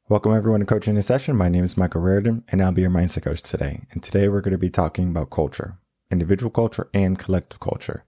Welcome everyone to Coaching in Session. My name is Michael Rearden, and I'll be your mindset coach today. And today we're going to be talking about culture, individual culture and collective culture.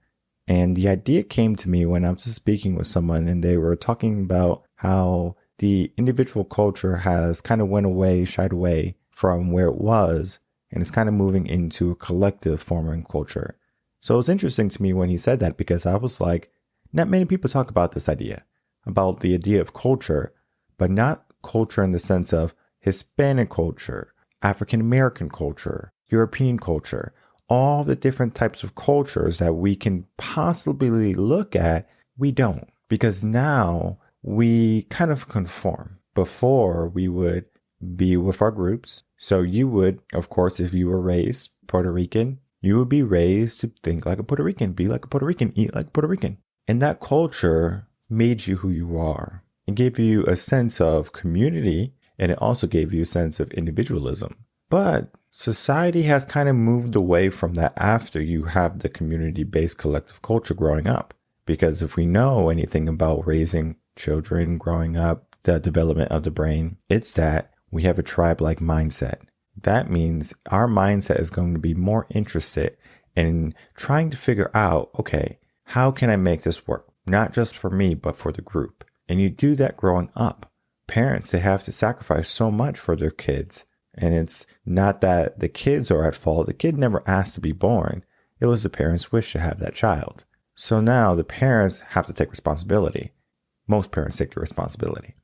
And the idea came to me when I was just speaking with someone, and they were talking about how the individual culture has kind of went away, shied away from where it was, and it's kind of moving into a collective forming culture. So it was interesting to me when he said that, because I was like, not many people talk about this idea, about the idea of culture, but not culture in the sense of Hispanic culture, African American culture, European culture, all the different types of cultures that we can possibly look at. We don't, because now we kind of conform. Before, we would be with our groups. So you would, of course, if you were raised Puerto Rican, you would be raised to think like a Puerto Rican, be like a Puerto Rican, eat like a Puerto Rican. And that culture made you who you are. It gave you a sense of community, and it also gave you a sense of individualism. But society has kind of moved away from that after you have the community-based collective culture growing up. Because if we know anything about raising children growing up, the development of the brain, it's that we have a tribe-like mindset. That means our mindset is going to be more interested in trying to figure out, okay, how can I make this work? Not just for me, but for the group. And you do that growing up. Parents, they have to sacrifice so much for their kids. And it's not that the kids are at fault. The kid never asked to be born. It was the parents' wish to have that child. So now the parents have to take responsibility. Most parents take the responsibility.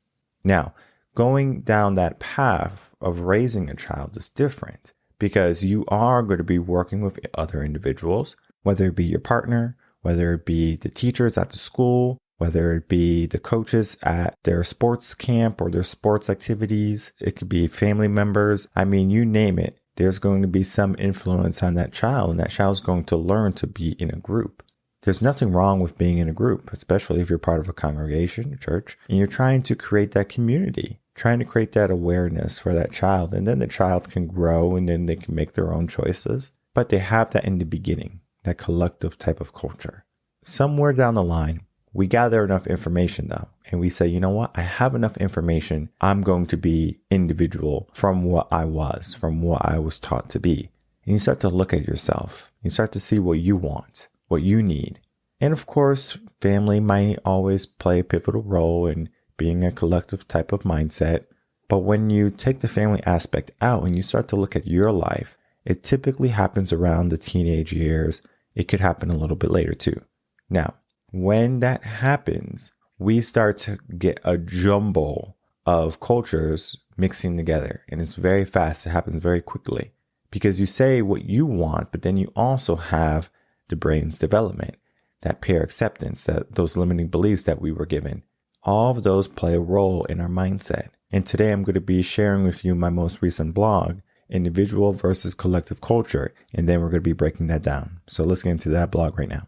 Now, going down that path of raising a child is different, because you are going to be working with other individuals, whether it be your partner, whether it be the teachers at the school, whether it be the coaches at their sports camp or their sports activities. It could be family members. I mean, you name it. There's going to be some influence on that child, and that child's going to learn to be in a group. There's nothing wrong with being in a group, especially if you're part of a congregation, a church, and you're trying to create that community, trying to create that awareness for that child. And then the child can grow, and then they can make their own choices. But they have that in the beginning, that collective type of culture. Somewhere down the line, we gather enough information though, and we say, you know what? I have enough information. I'm going to be individual from what I was taught to be. And you start to look at yourself. You start to see what you want, what you need. And of course, family might always play a pivotal role in being a collective type of mindset. But when you take the family aspect out and you start to look at your life, it typically happens around the teenage years. It could happen a little bit later too. Now, when that happens, we start to get a jumble of cultures mixing together. And it's very fast. It happens very quickly, because you say what you want, but then you also have the brain's development, that peer acceptance, that those limiting beliefs that we were given. All of those play a role in our mindset. And today I'm going to be sharing with you my most recent blog, Individual versus Collective Culture. And then we're going to be breaking that down. So let's get into that blog right now.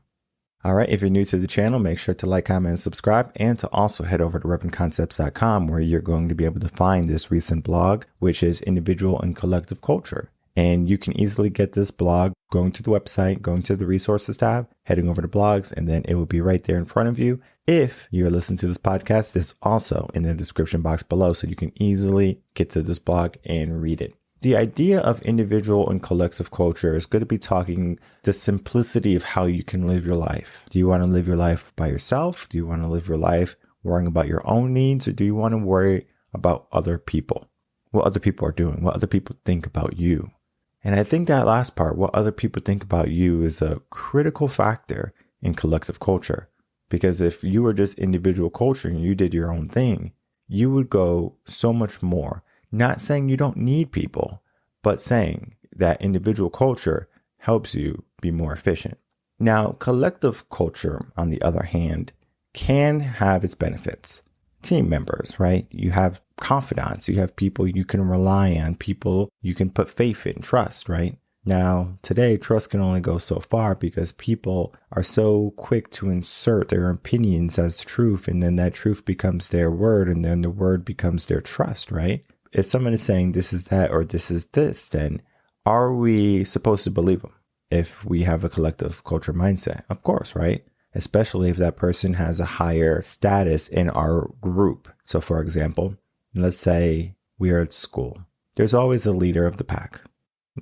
All right, if you're new to the channel, make sure to like, comment, and subscribe, and to also head over to revenconcepts.com, where you're going to be able to find this recent blog, which is Individual and Collective Culture. And you can easily get this blog going to the website, going to the resources tab, heading over to blogs, and then it will be right there in front of you. If you're listening to this podcast, it's also in the description box below, so you can easily get to this blog and read it. The idea of individual and collective culture is going to be talking the simplicity of how you can live your life. Do you want to live your life by yourself? Do you want to live your life worrying about your own needs? Or do you want to worry about other people? What other people are doing? What other people think about you? And I think that last part, what other people think about you, is a critical factor in collective culture. Because if you were just individual culture and you did your own thing, you would go so much more. Not saying you don't need people, but saying that individual culture helps you be more efficient. Now, collective culture, on the other hand, can have its benefits. Team members, right? You have confidants, you have people you can rely on, people you can put faith in, trust, right? Now, today, trust can only go so far, because people are so quick to insert their opinions as truth, and then that truth becomes their word, and then the word becomes their trust, right? If someone is saying this is that or this is this, then are we supposed to believe them if we have a collective culture mindset? Of course, right? Especially if that person has a higher status in our group. So for example, Let's say we are at school. There's always a leader of the pack.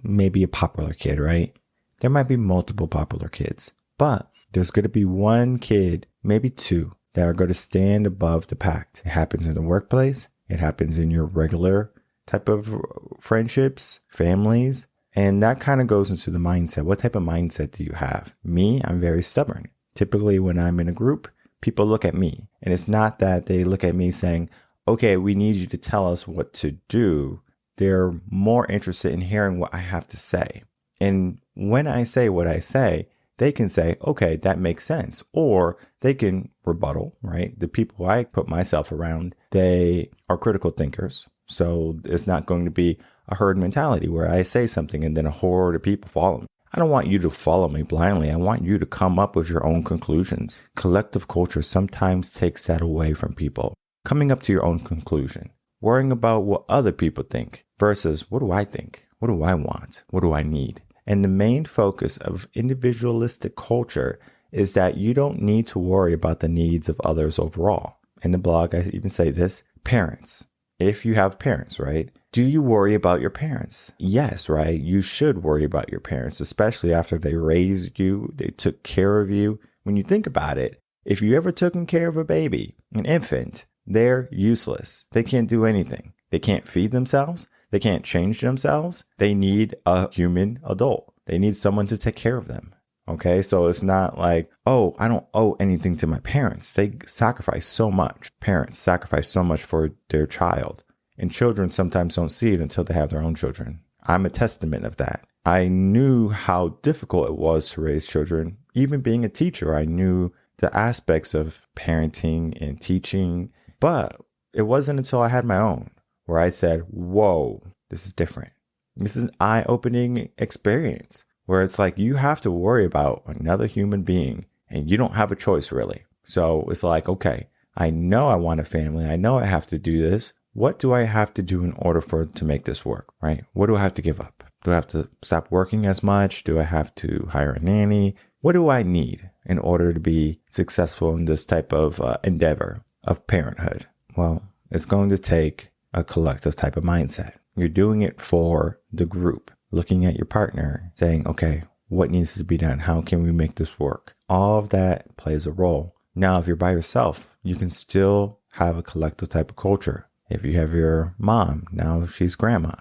Maybe a popular kid, right? There might be multiple popular kids, but there's going to be one kid, maybe two, that are going to stand above the pack. It happens in the workplace. It happens in your regular type of friendships, families. And that kind of goes into the mindset. What type of mindset do you have? Me, I'm very stubborn. Typically, when I'm in a group, people look at me. And it's not that they look at me saying, okay, we need you to tell us what to do. They're more interested in hearing what I have to say. And when I say what I say, they can say, okay, that makes sense. Or they can rebuttal, right? The people I put myself around, they are critical thinkers. So it's not going to be a herd mentality where I say something and then a horde of people follow me. I don't want you to follow me blindly. I want you to come up with your own conclusions. Collective culture sometimes takes that away from people. Coming up to your own conclusion. Worrying about what other people think versus what do I think? What do I want? What do I need? And the main focus of individualistic culture is that you don't need to worry about the needs of others overall. In the blog, I even say this, parents. If you have parents, right? Do you worry about your parents? Yes, right? You should worry about your parents, especially after they raised you, they took care of you. When you think about it, if you ever taken care of a baby, an infant, they're useless. They can't do anything. They can't feed themselves. They can't change themselves. They need a human adult. They need someone to take care of them. Okay, so it's not like, oh, I don't owe anything to my parents. They sacrifice so much. Parents sacrifice so much for their child. And children sometimes don't see it until they have their own children. I'm a testament of that. I knew how difficult it was to raise children. Even being a teacher, I knew the aspects of parenting and teaching. But it wasn't until I had my own where I said, whoa, this is different. This is an eye-opening experience where it's like you have to worry about another human being and you don't have a choice really. So it's like, okay, I know I want a family. I know I have to do this. What do I have to do in order to make this work, right? What do I have to give up? Do I have to stop working as much? Do I have to hire a nanny? What do I need in order to be successful in this type of endeavor of parenthood? Well, it's going to take a collective type of mindset. You're doing it for the group, looking at your partner, saying, okay, what needs to be done? How can we make this work? All of that plays a role. Now, if you're by yourself, you can still have a collective type of culture. If you have your mom, now she's grandma.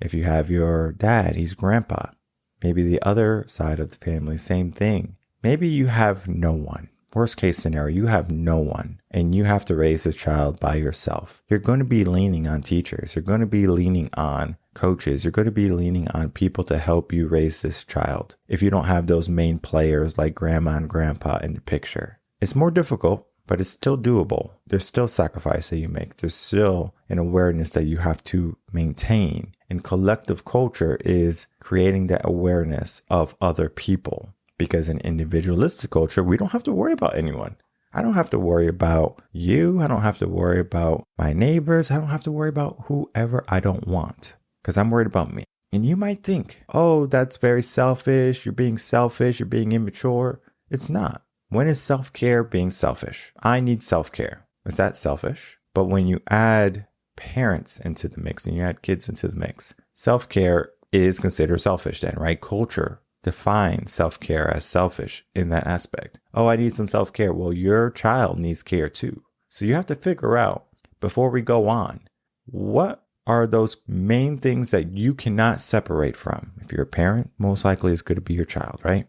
If you have your dad, he's grandpa. Maybe the other side of the family, same thing. Maybe you have no one. Worst case scenario, you have no one and you have to raise this child by yourself. You're going to be leaning on teachers. You're going to be leaning on coaches. You're going to be leaning on people to help you raise this child. If you don't have those main players like grandma and grandpa in the picture, it's more difficult, but it's still doable. There's still sacrifice that you make. There's still an awareness that you have to maintain. And collective culture is creating that awareness of other people. Because in individualistic culture, we don't have to worry about anyone. I don't have to worry about you. I don't have to worry about my neighbors. I don't have to worry about whoever I don't want because I'm worried about me. And you might think, oh, that's very selfish. You're being selfish. You're being immature. It's not. When is self-care being selfish? I need self-care. Is that selfish? But when you add parents into the mix and you add kids into the mix, self-care is considered selfish then, right? Culture define self-care as selfish in that aspect. Oh, I need some self-care. Well, your child needs care too. So you have to figure out before we go on, what are those main things that you cannot separate from? If you're a parent, most likely it's going to be your child, right?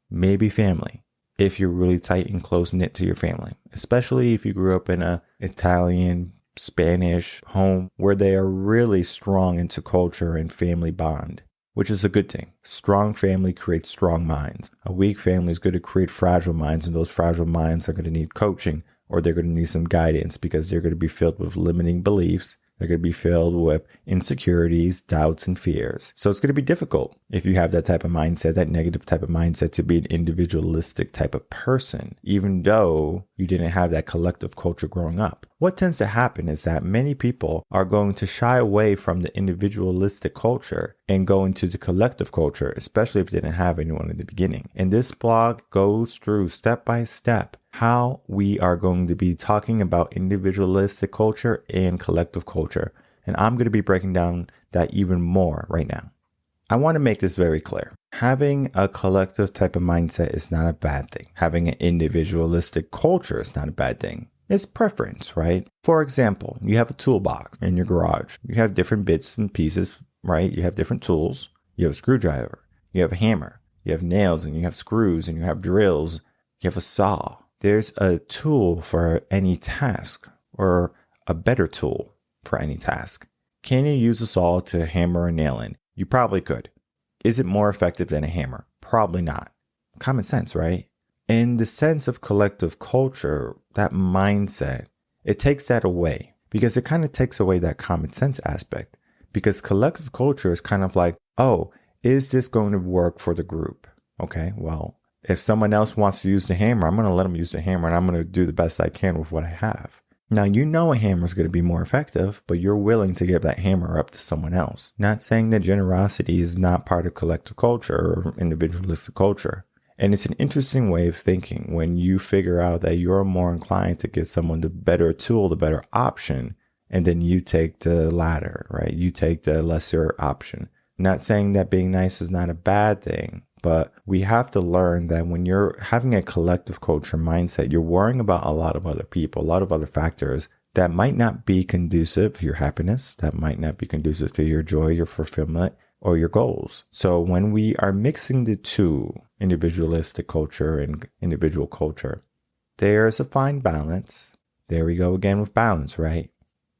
Maybe family. If you're really tight and close knit to your family, especially if you grew up in a Italian, Spanish home where they are really strong into culture and family bond. Which is a good thing. Strong family creates strong minds. A weak family is going to create fragile minds, and those fragile minds are going to need coaching or they're going to need some guidance because they're going to be filled with limiting beliefs. They're going to be filled with insecurities, doubts, and fears. So it's going to be difficult if you have that type of mindset, that negative type of mindset to be an individualistic type of person, even though you didn't have that collective culture growing up. What tends to happen is that many people are going to shy away from the individualistic culture and go into the collective culture, especially if they didn't have anyone in the beginning. And this blog goes through step by step how we are going to be talking about individualistic culture and collective culture. And I'm going to be breaking down that even more right now. I want to make this very clear. Having a collective type of mindset is not a bad thing. Having an individualistic culture is not a bad thing. It's preference, right? For example, you have a toolbox in your garage. You have different bits and pieces, right? You have different tools. You have a screwdriver. You have a hammer. You have nails and you have screws and you have drills. You have a saw. There's a tool for any task or a better tool for any task. Can you use a saw to hammer a nail in? You probably could. Is it more effective than a hammer? Probably not. Common sense, right? In the sense of collective culture, that mindset, it takes that away because it kind of takes away that common sense aspect. Because collective culture is kind of like, oh, is this going to work for the group? Okay, well, if someone else wants to use the hammer, I'm going to let them use the hammer and I'm going to do the best I can with what I have. Now, you know a hammer is going to be more effective, but you're willing to give that hammer up to someone else. Not saying that generosity is not part of collective culture or individualistic culture. And it's an interesting way of thinking when you figure out that you're more inclined to give someone the better tool, the better option, and then you take the latter, right? You take the lesser option. Not saying that being nice is not a bad thing, but we have to learn that when you're having a collective culture mindset, you're worrying about a lot of other people, a lot of other factors that might not be conducive to your happiness, that might not be conducive to your joy, your fulfillment, or your goals. So when we are mixing the two, individualistic culture and individual culture, there's a fine balance. There we go again with balance, right?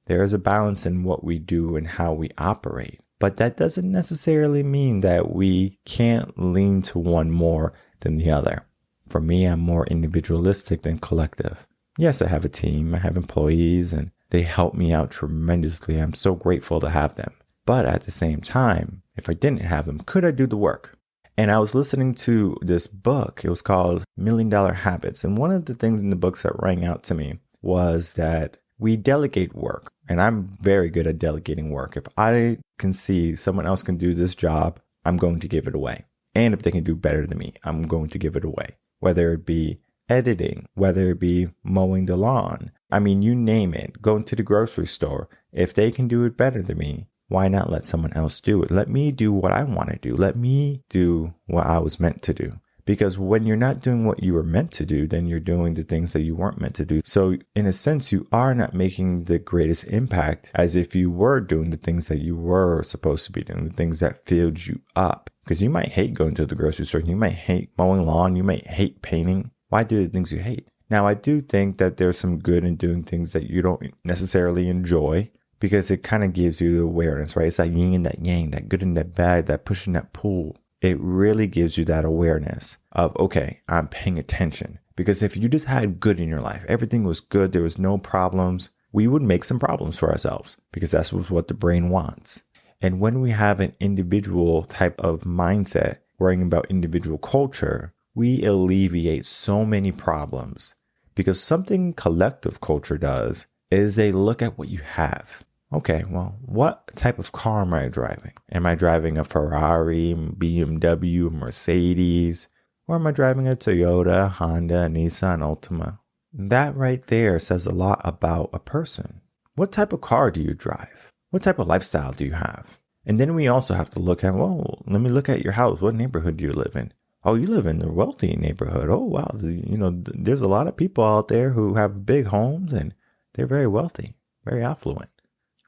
There is a balance in what we do and how we operate. But that doesn't necessarily mean that we can't lean to one more than the other. For me, I'm more individualistic than collective. Yes, I have a team, I have employees, and they help me out tremendously. I'm so grateful to have them. But at the same time, if I didn't have them, could I do the work? And I was listening to this book. It was called $1 Million Habits. And one of the things in the books that rang out to me was that we delegate work. And I'm very good at delegating work. If I can see someone else can do this job, I'm going to give it away. And if they can do better than me, I'm going to give it away. Whether it be editing, whether it be mowing the lawn. I mean, you name it. Going to the grocery store. If they can do it better than me, why not let someone else do it? Let me do what I want to do. Let me do what I was meant to do. Because when you're not doing what you were meant to do, then you're doing the things that you weren't meant to do. So in a sense, you are not making the greatest impact as if you were doing the things that you were supposed to be doing, the things that filled you up. Because you might hate going to the grocery store. You might hate mowing lawn. You might hate painting. Why do the things you hate? Now, I do think that there's some good in doing things that you don't necessarily enjoy. Because it kind of gives you the awareness, right? It's that yin and that yang, that good and that bad, that push and that pull. It really gives you that awareness of, okay, I'm paying attention. Because if you just had good in your life, everything was good, there was no problems, we would make some problems for ourselves because that's what the brain wants. And when we have an individual type of mindset, worrying about individual culture, we alleviate so many problems. Because something collective culture does is they look at what you have. Okay, well, what type of car am I driving? Am I driving a Ferrari, BMW, Mercedes? Or am I driving a Toyota, Honda, Nissan, Altima? That right there says a lot about a person. What type of car do you drive? What type of lifestyle do you have? And then we also have to look at, well, let me look at your house. What neighborhood do you live in? Oh, you live in a wealthy neighborhood. Oh, wow. There's a lot of people out there who have big homes and they're very wealthy, very affluent.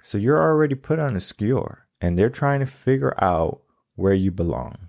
So you're already put on a skewer and they're trying to figure out where you belong.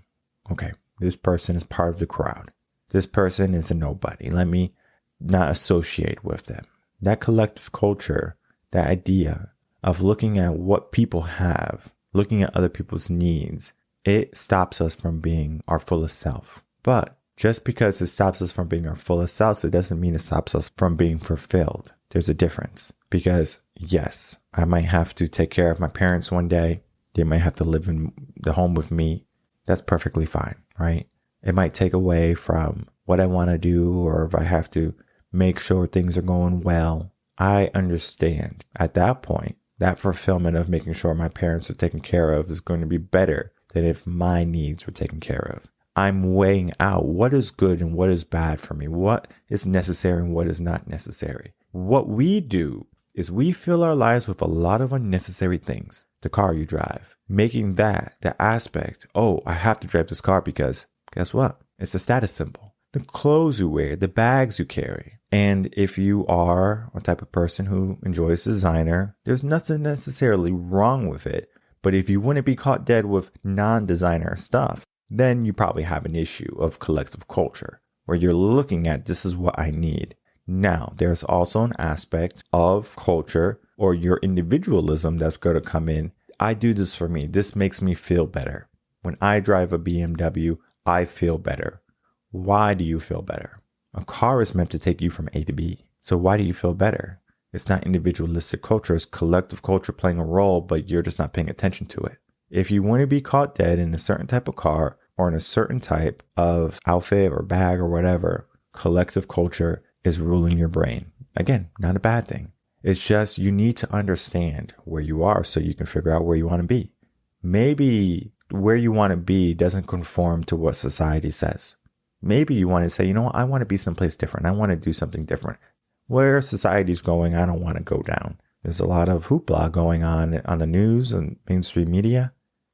Okay, this person is part of the crowd. This person is a nobody. Let me not associate with them. That collective culture, that idea of looking at what people have, looking at other people's needs, it stops us from being our fullest self. But just because it stops us from being our fullest selves, it doesn't mean it stops us from being fulfilled. There's a difference because yes, I might have to take care of my parents one day. They might have to live in the home with me. That's perfectly fine, right? It might take away from what I want to do, or if I have to make sure things are going well. I understand at that point, that fulfillment of making sure my parents are taken care of is going to be better than if my needs were taken care of. I'm weighing out what is good and what is bad for me, what is necessary and what is not necessary. What we do is we fill our lives with a lot of unnecessary things. The car you drive, making that the aspect, oh, I have to drive this car because guess what? It's a status symbol. The clothes you wear, the bags you carry. And if you are a type of person who enjoys designer, there's nothing necessarily wrong with it. But if you wouldn't be caught dead with non-designer stuff, then you probably have an issue of collective culture where you're looking at this is what I need. Now, there's also an aspect of culture or your individualism that's going to come in. I do this for me. This makes me feel better. When I drive a BMW, I feel better. Why do you feel better? A car is meant to take you from A to B. So why do you feel better? It's not individualistic culture. It's collective culture playing a role, but you're just not paying attention to it. If you want to be caught dead in a certain type of car or in a certain type of outfit or bag or whatever, collective culture is ruling your brain. Again, not a bad thing. It's just you need to understand where you are so you can figure out where you want to be. Maybe where you want to be doesn't conform to what society says. Maybe you want to say, you know what, I want to be someplace different. I want to do something different. Where society's going, I don't want to go down. There's a lot of hoopla going on the news and mainstream media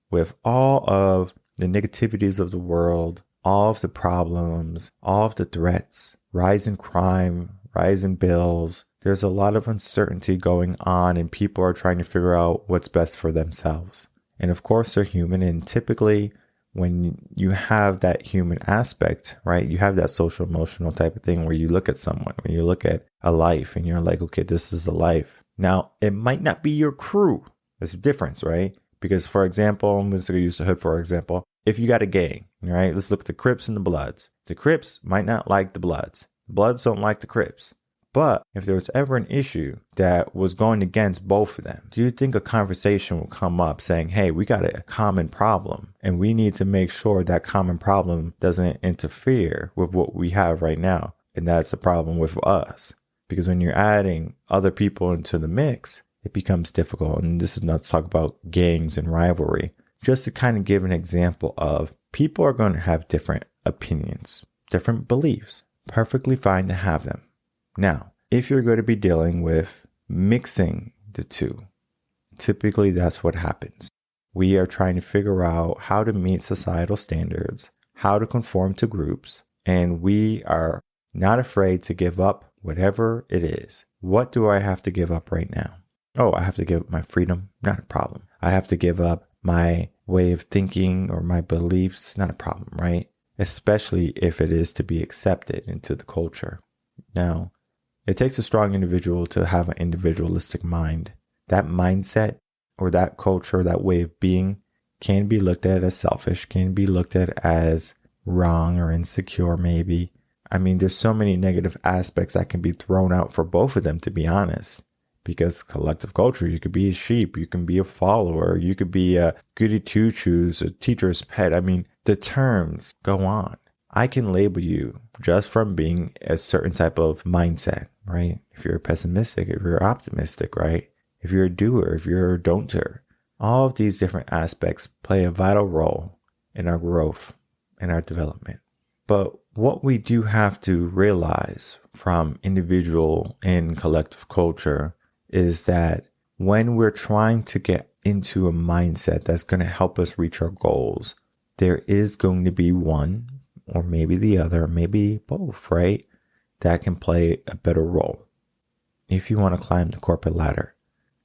with all of the negativities of the world, all of the problems, all of the threats, rise in crime, rise in bills. There's a lot of uncertainty going on and people are trying to figure out what's best for themselves. And of course, they're human. And typically, when you have that human aspect, right, you have that social emotional type of thing where you look at someone, when you look at a life and you're like, okay, this is a life. Now, it might not be your crew. There's a difference, right? Because, for example, I'm just going to use the hood, for example. If you got a gang, right, let's look at the Crips and the Bloods. The Crips might not like the Bloods. The Bloods don't like the Crips. But if there was ever an issue that was going against both of them, do you think a conversation will come up saying, hey, we got a common problem and we need to make sure that common problem doesn't interfere with what we have right now? And that's a problem with us. Because when you're adding other people into the mix, it becomes difficult. And this is not to talk about gangs and rivalry. Just to kind of give an example of people are going to have different opinions, different beliefs. Perfectly fine to have them. Now, if you're going to be dealing with mixing the two, typically that's what happens. We are trying to figure out how to meet societal standards, how to conform to groups, and we are not afraid to give up whatever it is. What do I have to give up right now? Oh, I have to give up my freedom? Not a problem. I have to give up my way of thinking or my beliefs? Not a problem, right? Especially if it is to be accepted into the culture. Now, it takes a strong individual to have an individualistic mind. That mindset or that culture, that way of being can be looked at as selfish, can be looked at as wrong or insecure maybe. I mean, there's so many negative aspects that can be thrown out for both of them, to be honest. Because collective culture, you could be a sheep, you can be a follower, you could be a goody two-shoes, a teacher's pet. I mean, the terms go on. I can label you just from being a certain type of mindset, right? If you're pessimistic, if you're optimistic, right? If you're a doer, if you're a don't-er. All of these different aspects play a vital role in our growth and our development. But what we do have to realize from individual and collective culture is that when we're trying to get into a mindset that's going to help us reach our goals, there is going to be one, or maybe the other, maybe both, right? That can play a better role. If you want to climb the corporate ladder,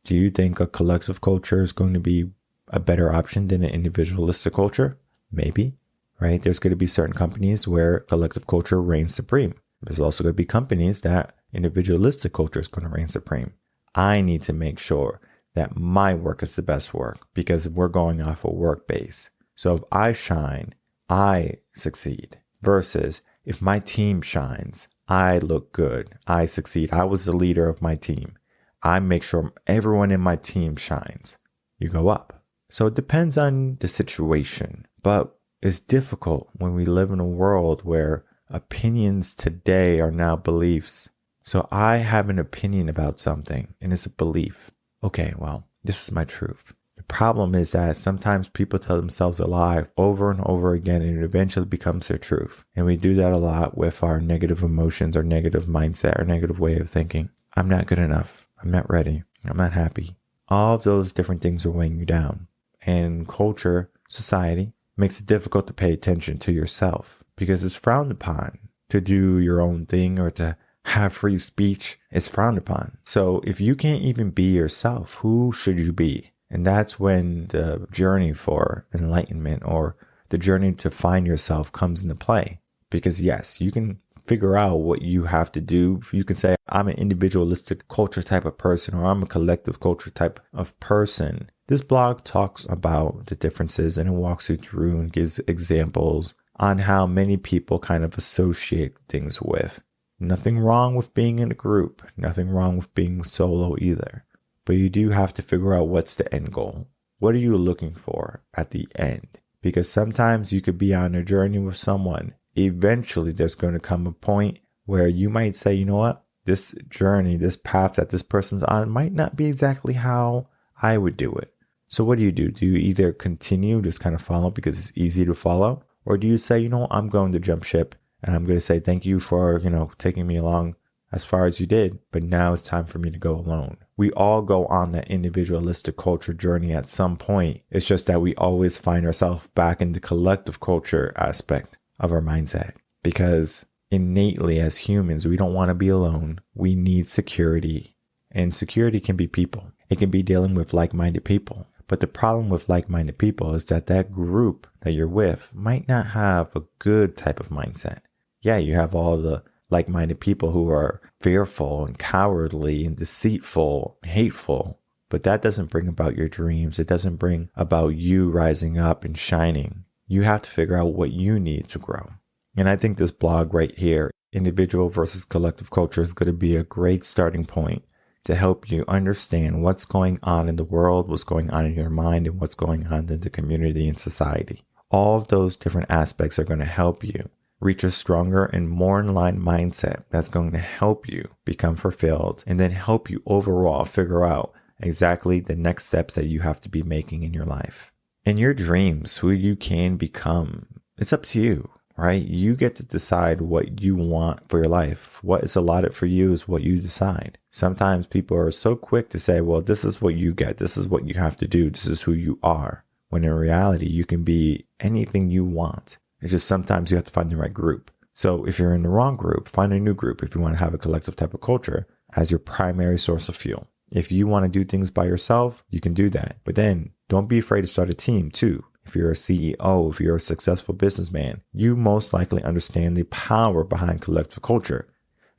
do you think a collective culture is going to be a better option than an individualistic culture? Maybe, right? There's going to be certain companies where collective culture reigns supreme. There's also going to be companies that individualistic culture is going to reign supreme. I need to make sure that my work is the best work because we're going off a work base. So if I shine, I succeed, versus if my team shines, I look good, I succeed. I was the leader of my team. I make sure everyone in my team shines. You go up. So it depends on the situation, but it's difficult when we live in a world where opinions today are now beliefs. So I have an opinion about something and it's a belief. Okay, well, this is my truth. The problem is that sometimes people tell themselves a lie over and over again, and it eventually becomes their truth. And we do that a lot with our negative emotions, our negative mindset, our negative way of thinking. I'm not good enough. I'm not ready. I'm not happy. All of those different things are weighing you down. And culture, society, makes it difficult to pay attention to yourself because it's frowned upon to do your own thing or to have free speech. It's frowned upon. So if you can't even be yourself, who should you be? And that's when the journey for enlightenment or the journey to find yourself comes into play. Because yes, you can figure out what you have to do. You can say, I'm an individualistic culture type of person, or I'm a collective culture type of person. This blog talks about the differences and it walks you through and gives examples on how many people kind of associate things with. Nothing wrong with being in a group. Nothing wrong with being solo either. But you do have to figure out what's the end goal. What are you looking for at the end? Because sometimes you could be on a journey with someone. Eventually, there's going to come a point where you might say, you know what? This journey, this path that this person's on might not be exactly how I would do it. So what do? Do you either continue, just kind of follow because it's easy to follow? Or do you say, you know, I'm going to jump ship and I'm going to say thank you for, taking me along as far as you did, but now it's time for me to go alone. We all go on that individualistic culture journey at some point. It's just that we always find ourselves back in the collective culture aspect of our mindset because innately as humans, we don't want to be alone. We need security, and security can be people. It can be dealing with like-minded people. But the problem with like-minded people is that group that you're with might not have a good type of mindset. Yeah, you have all the like-minded people who are fearful and cowardly and deceitful, hateful, but that doesn't bring about your dreams. It doesn't bring about you rising up and shining. You have to figure out what you need to grow. And I think this blog right here, individual versus collective culture, is going to be a great starting point to help you understand what's going on in the world, what's going on in your mind, and what's going on in the community and society. All of those different aspects are going to help you reach a stronger and more in line mindset that's going to help you become fulfilled and then help you overall figure out exactly the next steps that you have to be making in your life. In your dreams, who you can become, it's up to you, right? You get to decide what you want for your life. What is allotted for you is what you decide. Sometimes people are so quick to say, well, this is what you get. This is what you have to do. This is who you are. When in reality, you can be anything you want. It's just sometimes you have to find the right group. So if you're in the wrong group, find a new group if you want to have a collective type of culture as your primary source of fuel. If you want to do things by yourself, you can do that. But then don't be afraid to start a team too. If you're a CEO, if you're a successful businessman, you most likely understand the power behind collective culture.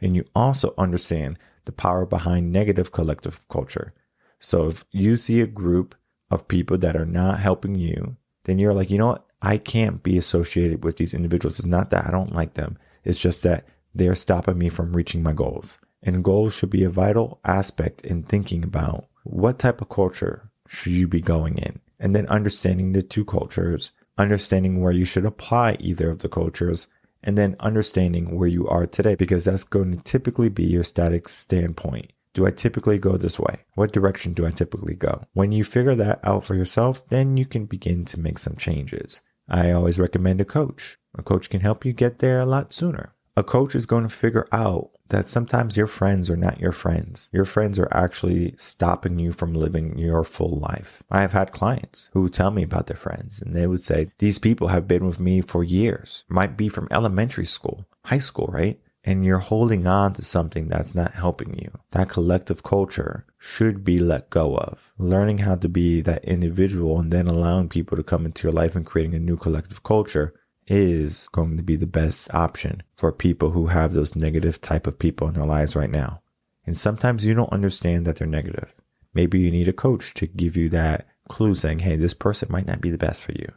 And you also understand the power behind negative collective culture. So if you see a group of people that are not helping you, then you're like, you know what? I can't be associated with these individuals. It's not that I don't like them. It's just that they're stopping me from reaching my goals. And goals should be a vital aspect in thinking about what type of culture should you be going in. And then understanding the two cultures, understanding where you should apply either of the cultures, and then understanding where you are today, because that's going to typically be your static standpoint. Do I typically go this way? What direction do I typically go? When you figure that out for yourself, then you can begin to make some changes. I always recommend a coach. A coach can help you get there a lot sooner. A coach is going to figure out that sometimes your friends are not your friends. Your friends are actually stopping you from living your full life. I have had clients who would tell me about their friends, and they would say, these people have been with me for years. Might be from elementary school, high school, right? And you're holding on to something that's not helping you. That collective culture should be let go of. Learning how to be that individual and then allowing people to come into your life and creating a new collective culture is going to be the best option for people who have those negative type of people in their lives right now. And sometimes you don't understand that they're negative. Maybe you need a coach to give you that clue saying, hey, this person might not be the best for you.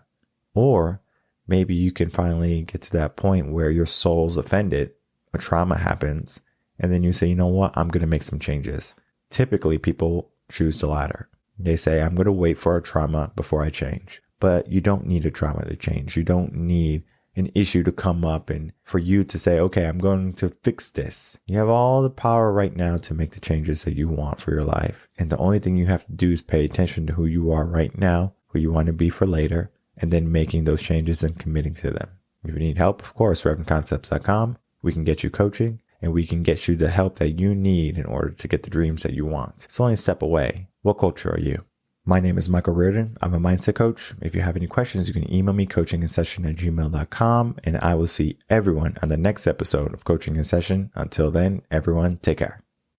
Or maybe you can finally get to that point where your soul's offended, a trauma happens, and then you say, you know what, I'm going to make some changes. Typically, people choose the latter. They say, I'm going to wait for a trauma before I change. But you don't need a trauma to change. You don't need an issue to come up and for you to say, okay, I'm going to fix this. You have all the power right now to make the changes that you want for your life. And the only thing you have to do is pay attention to who you are right now, who you want to be for later, and then making those changes and committing to them. If you need help, of course, revenconcepts.com. We can get you coaching and we can get you the help that you need in order to get the dreams that you want. It's only a step away. What culture are you? My name is Michael Rearden. I'm a mindset coach. If you have any questions, you can email me coachinginsession@gmail.com, and I will see everyone on the next episode of Coaching in Session. Until then, everyone, take care.